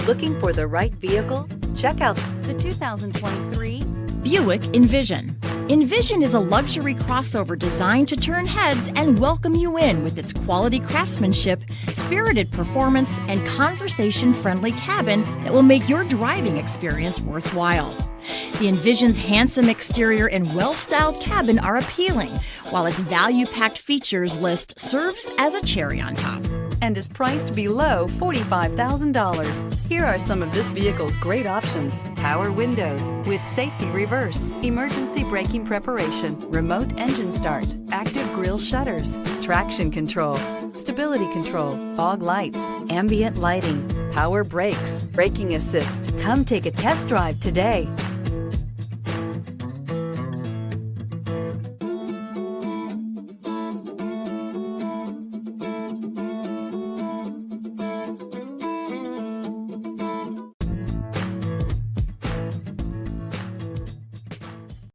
Looking for the right vehicle? Check out the 2023 Buick Envision. Envision is a luxury crossover designed to turn heads and welcome you in with its quality craftsmanship, spirited performance, and conversation-friendly cabin that will make your driving experience worthwhile. The Envision's handsome exterior and well-styled cabin are appealing, while its value-packed features list serves as a cherry on top. and is priced below $45,000. Here are some of this vehicle's great options: power windows with safety reverse, emergency braking preparation, remote engine start, active grille shutters, traction control, stability control, fog lights, ambient lighting, power brakes, braking assist. Come take a test drive today.